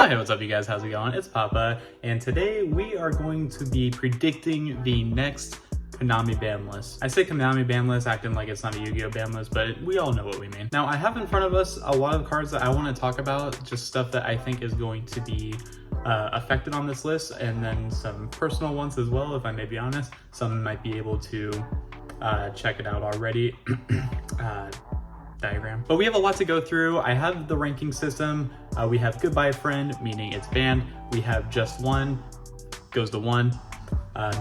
Oh, hey, what's up, you guys? How's it going? It's Papa, and today we are going to be predicting the next KONAMI ban list. I say KONAMI ban list acting like it's not a Yu-Gi-Oh ban list, but we all know what we mean. Now, I have in front of us a lot of cards that I want to talk about, just stuff that I think is going to be affected on this list, and then some personal ones as well, if I may be honest. Some might be able to check it out already. Diagram. But we have a lot to go through. I have the ranking system. We have Goodbye Friend, meaning it's banned. We have Just One, goes to 1.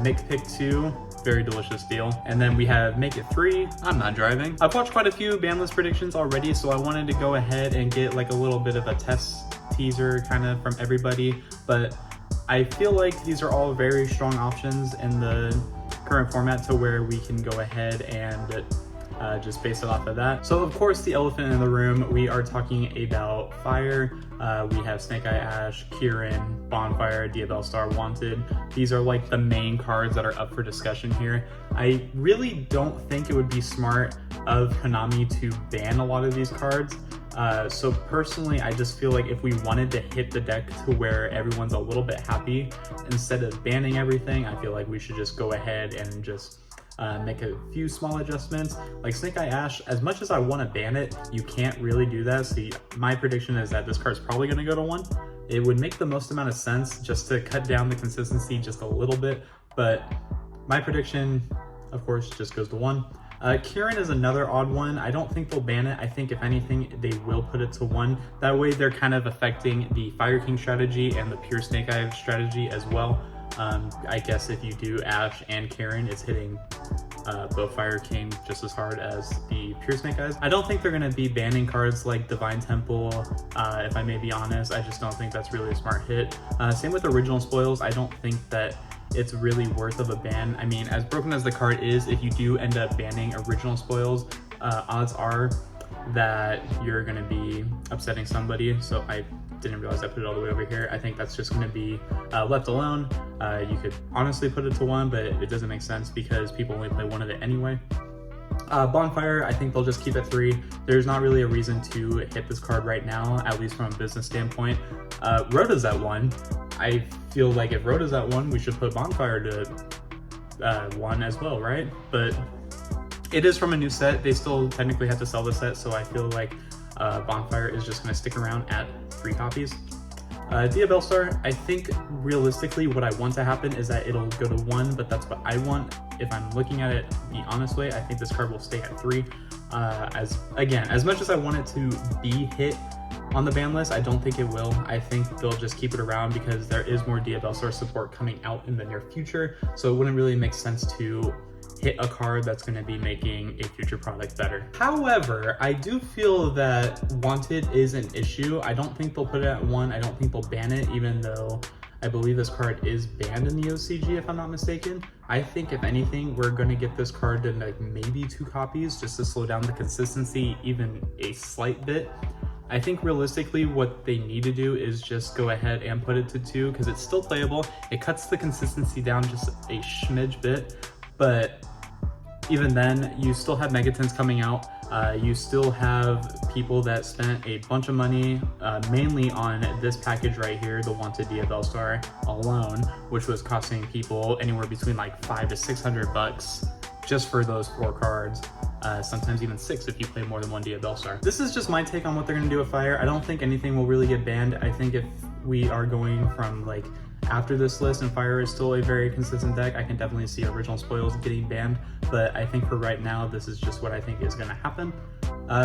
Make Pick 2, very delicious deal. And then we have Make It 3, I'm not driving. I've watched quite a few ban list predictions already, so I wanted to go ahead and get like a little bit of a test teaser kind of from everybody. But I feel like these are all very strong options in the current format to where we can go ahead and just base it off of that. So of course, the elephant in the room, we are talking about Fire. We have Snake Eye Ash, Kieran, Bonfire, Diabellstar, Wanted. These are like the main cards that are up for discussion here. I really don't think it would be smart of KONAMI to ban a lot of these cards. So personally, I just feel like if we wanted to hit the deck to where everyone's a little bit happy, instead of banning everything, I feel like we should just go ahead and just make a few small adjustments. Like Snake Eye Ash, as much as I want to ban it, you can't really do that. So my prediction is that this card's probably going to go to 1. It would make the most amount of sense just to cut down the consistency just a little bit, but my prediction, of course, just goes to 1. Kieran is another odd one. I don't think they'll ban it. I think if anything, they will put it to 1. That way they're kind of affecting the Fire King strategy and the pure Snake Eye strategy as well. I guess if you do Ash and Kieran, it's hitting both Fire King just as hard as the pure Snake Eyes. I don't think they're going to be banning cards like Divine Temple, if I may be honest. I just don't think that's really a smart hit. Same with Original Spoils. I don't think that it's really worth of a ban. I mean, as broken as the card is, if you do end up banning Original Spoils, odds are that you're going to be upsetting somebody. So I didn't realize I put it all the way over here. I think that's just going to be left alone. You could honestly put it to 1, but it doesn't make sense because people only play 1 of it anyway. Bonfire, I think they'll just keep it 3. There's not really a reason to hit this card right now, at least from a business standpoint. Rhoda's at 1. I feel like if Rhoda's at 1, we should put Bonfire to 1 as well, right? But it is from a new set. They still technically have to sell the set, so I feel like Bonfire is just going to stick around at 3 copies. Diabellstar, I think realistically what I want to happen is that it'll go to 1, but that's what I want. If I'm looking at it the honest way, I think this card will stay at 3. As much as I want it to be hit on the ban list, I don't think it will. I think they'll just keep it around because there is more Diabellstar support coming out in the near future, so it wouldn't really make sense to hit a card that's going to be making a future product better. However, I do feel that Wanted is an issue. I don't think they'll put it at 1. I don't think they'll ban it, even though I believe this card is banned in the OCG, if I'm not mistaken. I think if anything, we're going to get this card to like maybe 2 copies just to slow down the consistency even a slight bit. I think realistically what they need to do is just go ahead and put it to 2 because it's still playable. It cuts the consistency down just a smidge bit, but even then, you still have Megatons coming out. You still have people that spent a bunch of money, mainly on this package right here, the Wanted Diabellstar alone, which was costing people anywhere between like $500 to $600 just for those 4 cards. Sometimes even 6 if you play more than 1 Diabellstar. This is just my take on what they're gonna do with Fire. I don't think anything will really get banned. I think if we are going from like after this list and Fire is still a very consistent deck, I can definitely see Original Spoils getting banned, but I think for right now, this is just what I think is going to happen.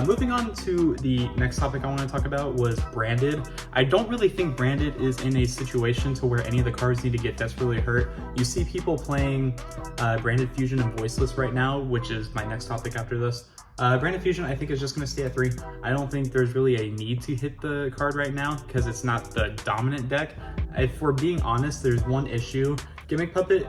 Moving on to the next topic I want to talk about was Branded. I don't really think Branded is in a situation to where any of the cards need to get desperately hurt. You see people playing Branded Fusion and Voiceless right now, which is my next topic after this. Branded Fusion, I think, is just going to stay at 3. I don't think there's really a need to hit the card right now because it's not the dominant deck. If we're being honest, there's one issue. Gimmick Puppet,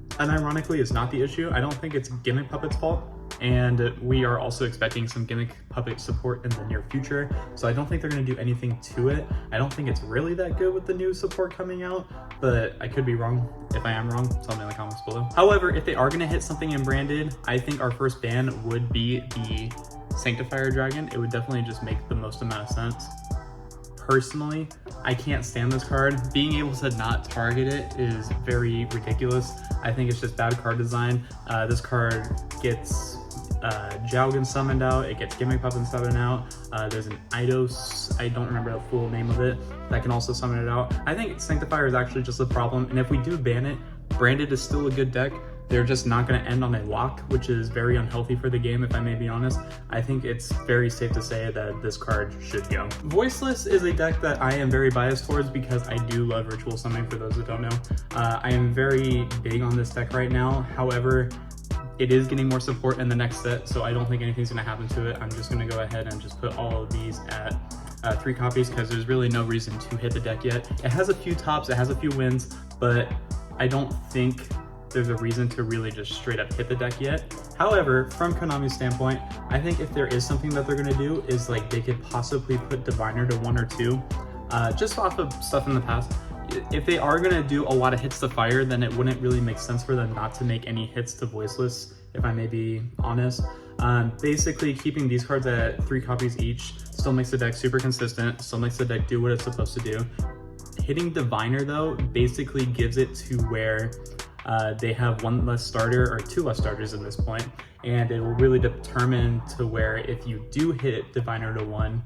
unironically, is not the issue. I don't think it's Gimmick Puppet's fault. And we are also expecting some Gimmick Puppet support in the near future. So I don't think they're going to do anything to it. I don't think it's really that good with the new support coming out, but I could be wrong. If I am wrong, tell me in the comments below. However, if they are going to hit something in Branded, I think our first ban would be the Sanctifier Dragon. It would definitely just make the most amount of sense. personally, I can't stand this card. Being able to not target it is very ridiculous. I think it's just bad card design. This card gets Jowgen summoned out, it gets Gimmick Puffin summoned out. There's an Eidos, I don't remember the full name of it, that can also summon it out. I think Sanctifier is actually just a problem, and if we do ban it, Branded is still a good deck. They're just not going to end on a lock, which is very unhealthy for the game, if I may be honest. I think it's very safe to say that this card should go. Voiceless is a deck that I am very biased towards because I do love Ritual Summoning, for those that don't know. I am very big on this deck right now. However, it is getting more support in the next set, so I don't think anything's going to happen to it. I'm just going to go ahead and just put all of these at 3 copies because there's really no reason to hit the deck yet. It has a few tops, it has a few wins, but I don't think there's a reason to really just straight up hit the deck yet. However, from Konami's standpoint, I think if there is something that they're going to do is like they could possibly put Diviner to 1 or 2, just off of stuff in the past. If they are going to do a lot of hits to fire, then it wouldn't really make sense for them not to make any hits to Voiceless, if I may be honest. Basically, keeping these cards at 3 copies each still makes the deck super consistent, still makes the deck do what it's supposed to do. Hitting Diviner, though, basically gives it to where they have 1 less starter or 2 less starters at this point, and it will really determine to where if you do hit Diviner to 1,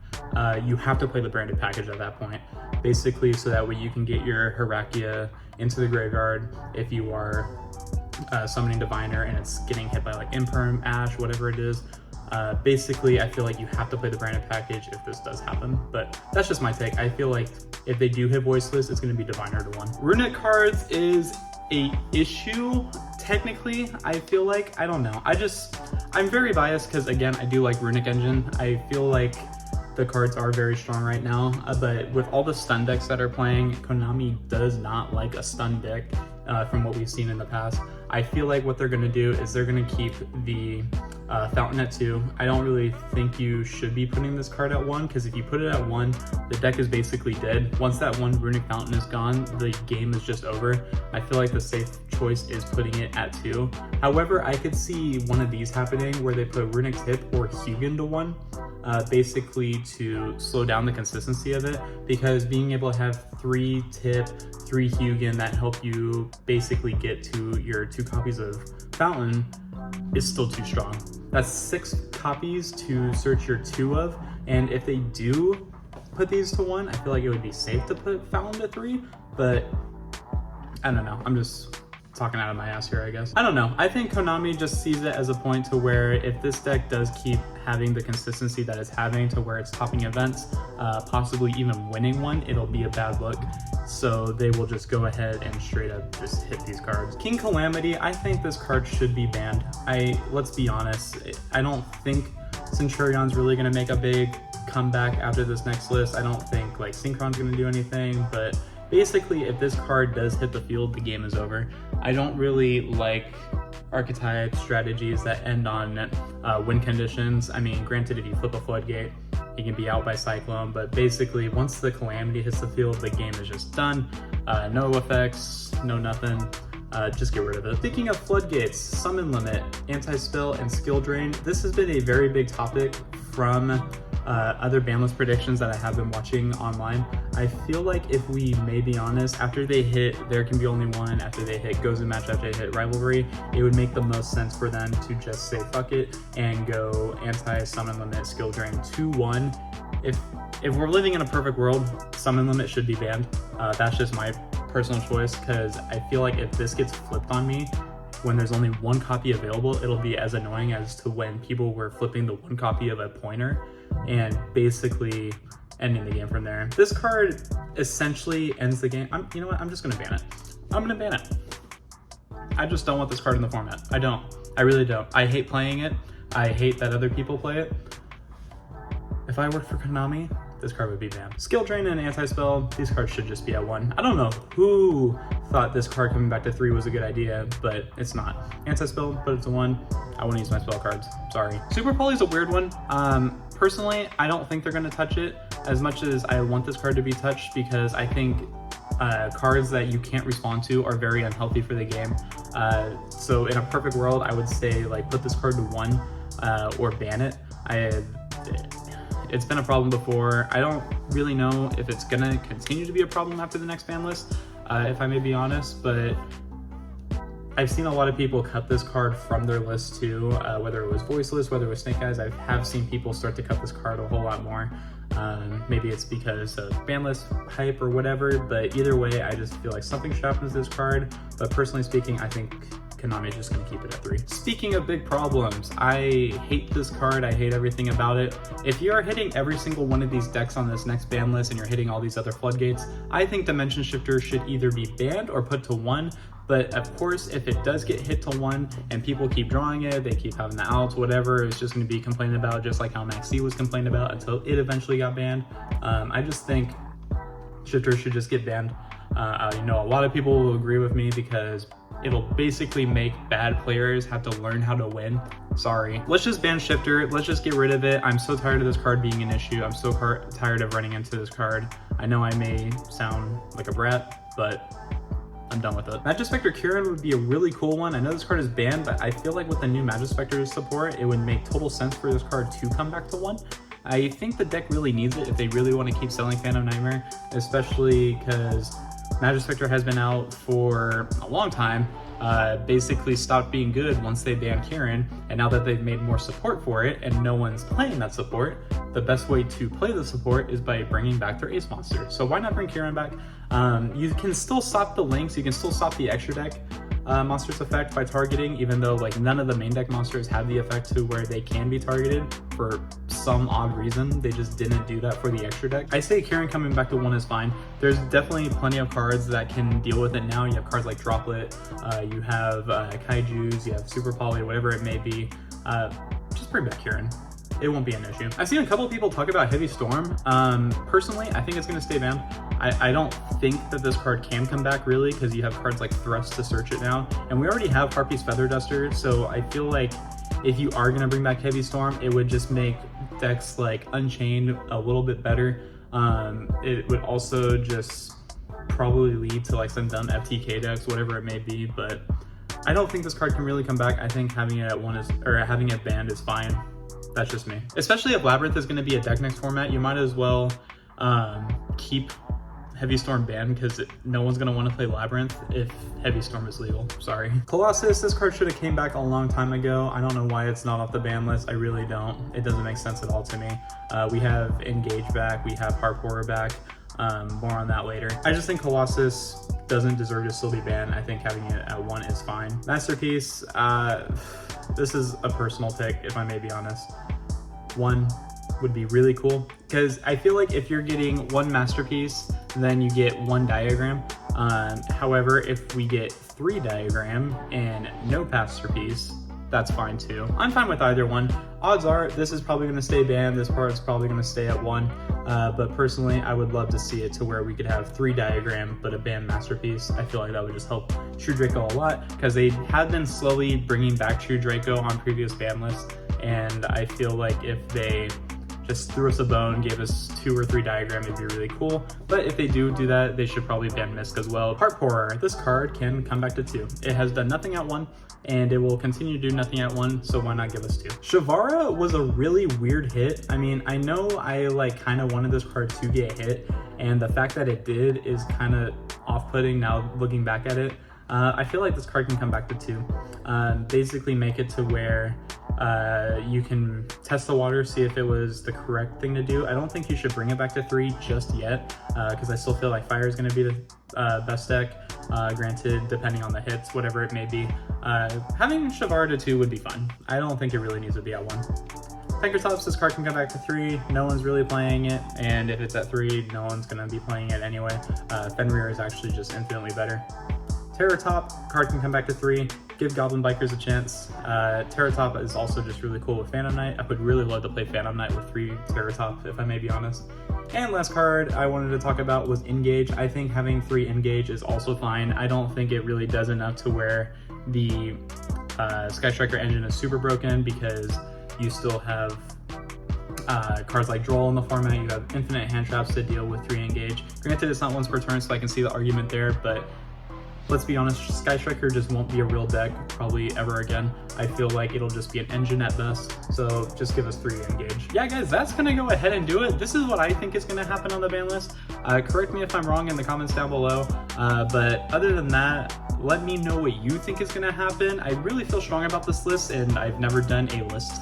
you have to play the branded package at that point, basically, so that way you can get your Herakia into the graveyard if you are summoning Diviner and it's getting hit by like Imperm, Ash, whatever it is. Basically, I feel like you have to play the branded package if this does happen, but that's just my take. I feel like if they do hit Voiceless, it's going to be Diviner to 1. Runic cards is a issue, technically, I feel like. I don't know. I'm very biased because, again, I do like Runic Engine. I feel like the cards are very strong right now, but with all the stun decks that are playing, Konami does not like a stun deck from what we've seen in the past. I feel like what they're going to do is they're going to keep the Fountain at 2. I don't really think you should be putting this card at 1, because if you put it at 1, the deck is basically dead. Once that 1 Runic Fountain is gone, the game is just over. I feel like the safe choice is putting it at 2. However, I could see one of these happening where they put Runic Tip or Hugin to 1, basically to slow down the consistency of it, because being able to have 3 Tip, 3 Hugin that help you basically get to your 2 copies of Fountain is still too strong. That's 6 copies to search your 2 of, and if they do put these to 1, I feel like it would be safe to put Fountain to 3, but I don't know. I'm just talking out of my ass here, I guess. I don't know. I think Konami just sees it as a point to where if this deck does keep having the consistency that it's having to where it's topping events, possibly even winning one, it'll be a bad look. So they will just go ahead and straight up just hit these cards. King Calamity, I think this card should be banned. Let's be honest, I don't think Centurion's really gonna make a big comeback after this next list. I don't think like Synchron's gonna do anything, but basically, if this card does hit the field, the game is over. I don't really like archetype strategies that end on win conditions. I mean, granted, if you flip a floodgate, he can be out by Cyclone, but basically, once the Calamity hits the field, the game is just done. No effects, no nothing. Just get rid of it. Speaking of floodgates, summon limit, anti-spell, and skill drain, this has been a very big topic from other Banlist predictions that I have been watching online. I feel like if we may be honest, after they hit There Can Be Only One, after they hit Goes and Match, after they hit Rivalry, it would make the most sense for them to just say fuck it and go anti-summon limit, skill drain 2-1. If we're living in a perfect world, summon limit should be banned. That's just my personal choice, because I feel like if this gets flipped on me, when there's only 1 copy available, it'll be as annoying as to when people were flipping the 1 copy of a pointer and basically ending the game from there. This card essentially ends the game. You know what? I'm just gonna ban it. I'm gonna ban it. I just don't want this card in the format. I don't. I really don't. I hate playing it. I hate that other people play it. If I worked for Konami, this card would be banned. Skill drain and anti-spell, these cards should just be at 1. I don't know who thought this card coming back to 3 was a good idea, but it's not. Anti-spell, put it to 1. I wouldn't use my spell cards, sorry. Super Poly is a weird one. Personally, I don't think they're gonna touch it as much as I want this card to be touched, because I think cards that you can't respond to are very unhealthy for the game. So in a perfect world, I would say like put this card to 1 or ban it. It's been a problem before. I don't really know if it's gonna continue to be a problem after the next ban list, if I may be honest, but I've seen a lot of people cut this card from their list too, whether it was Voiceless, whether it was Snake Eyes. I have seen people start to cut this card a whole lot more. Maybe it's because of Banlist hype or whatever, but either way, I just feel like something should happen to this card. But personally speaking, I think Konami is just gonna keep it at 3. Speaking of big problems, I hate this card. I hate everything about it. If you are hitting every single one of these decks on this next ban list and you're hitting all these other floodgates, I think Dimension Shifter should either be banned or put to 1. But of course, if it does get hit to 1 and people keep drawing it, they keep having the outs, whatever, it's just going to be complained about, just like how Max C was complained about until it eventually got banned. I just think Shifter should just get banned. You know, a lot of people will agree with me because it'll basically make bad players have to learn how to win. Sorry. Let's just ban Shifter. Let's just get rid of it. I'm so tired of this card being an issue. I'm so tired of running into this card. I know I may sound like a brat, but I'm done with it. Magispector Kieran would be a really cool one. I know this card is banned, but I feel like with the new Magispector support, it would make total sense for this card to come back to 1. I think the deck really needs it if they really want to keep selling Phantom Nightmare, especially because Magispector has been out for a long time, basically stopped being good once they banned Kieran, and now that they've made more support for it and no one's playing that support, the best way to play the support is by bringing back their ace monster. So why not bring Kieran back? You can still stop the links, you can still stop the extra deck monsters effect by targeting, even though like none of the main deck monsters have the effect to where they can be targeted for some odd reason. They just didn't do that for the extra deck. I say Kieran coming back to 1 is fine. There's definitely plenty of cards that can deal with it now. You have cards like Droplet, you have Kaijus, you have Super Poly, whatever it may be. Just bring back Kieran. It won't be an issue. I've seen a couple of people talk about Heavy Storm. Personally, I think it's gonna stay banned. I don't think that this card can come back really, because you have cards like Thrust to search it now. And we already have Harpy's Feather Duster, so I feel like if you are gonna bring back Heavy Storm, it would just make decks like Unchained a little bit better. It would also just probably lead to like some dumb FTK decks, whatever it may be, but I don't think this card can really come back. I think having it at 1 is, or having it banned is fine. That's just me. Especially if Labyrinth is going to be a deck next format, you might as well keep Heavy Storm banned, because no one's going to want to play Labyrinth if Heavy Storm is legal. Sorry. Colossus, this card should have came back a long time ago. I don't know why it's not off the ban list. I really don't. It doesn't make sense at all to me. We have Engage back. We have Harp Horror back. More on that later. I just think Colossus doesn't deserve to still be banned. I think having it at 1 is fine. Masterpiece, this is a personal pick, if I may be honest. 1 would be really cool, because I feel like if you're getting 1 Masterpiece, then you get 1 diagram. However, if we get 3 diagram and no Masterpiece, that's fine too. I'm fine with either one. Odds are this is probably going to stay banned, this part is probably going to stay at 1, but personally I would love to see it to where we could have 3 diagram but a banned Masterpiece. I feel like that would just help True Draco a lot, because they have been slowly bringing back True Draco on previous ban lists, and I feel like if they just threw us a bone, gave us 2 or 3 diagram, it'd be really cool. But if they do that, they should probably ban Mist as well. Heart Horror, this card can come back to 2. It has done nothing at 1, and it will continue to do nothing at 1, so why not give us 2? Shavara was a really weird hit. I mean, I know I like kind of wanted this card to get hit, and the fact that it did is kind of off-putting now looking back at it. I feel like this card can come back to 2. Basically make it to where you can test the water, see if it was the correct thing to do. I don't think you should bring it back to 3 just yet, because I still feel like Fire is going to be the best deck, granted, depending on the hits, whatever it may be. Having Shavara to 2 would be fun. I don't think it really needs to be at 1. Triceratops, this card can come back to 3. No one's really playing it, and if it's at 3, no one's going to be playing it anyway. Fenrir is actually just infinitely better. Terratop, card can come back to 3. Give Goblin Bikers a chance. Terratop is also just really cool with Phantom Knight. I would really love to play Phantom Knight with 3 Terratop, if I may be honest. And last card I wanted to talk about was Engage. I think having 3 Engage is also fine. I don't think it really does enough to where the Sky Striker engine is super broken, because you still have cards like Droll in the format. You have infinite hand traps to deal with 3 Engage. Granted, it's not once per turn, so I can see the argument there, but let's be honest, Sky Striker just won't be a real deck probably ever again. I feel like it'll just be an engine at best, so just give us 3 engage. Yeah guys, that's gonna go ahead and do it. This is what I think is gonna happen on the ban list. Correct me if I'm wrong in the comments down below, but other than that, let me know what you think is gonna happen. I really feel strong about this list, and I've never done a list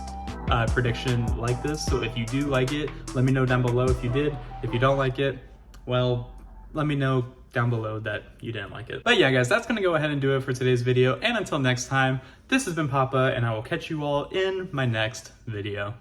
prediction like this, so if you do like it, let me know down below if you did. If you don't like it, well, let me know down below that you didn't like it. But yeah guys, that's gonna go ahead and do it for today's video, and until next time, this has been Papa, and I will catch you all in my next video.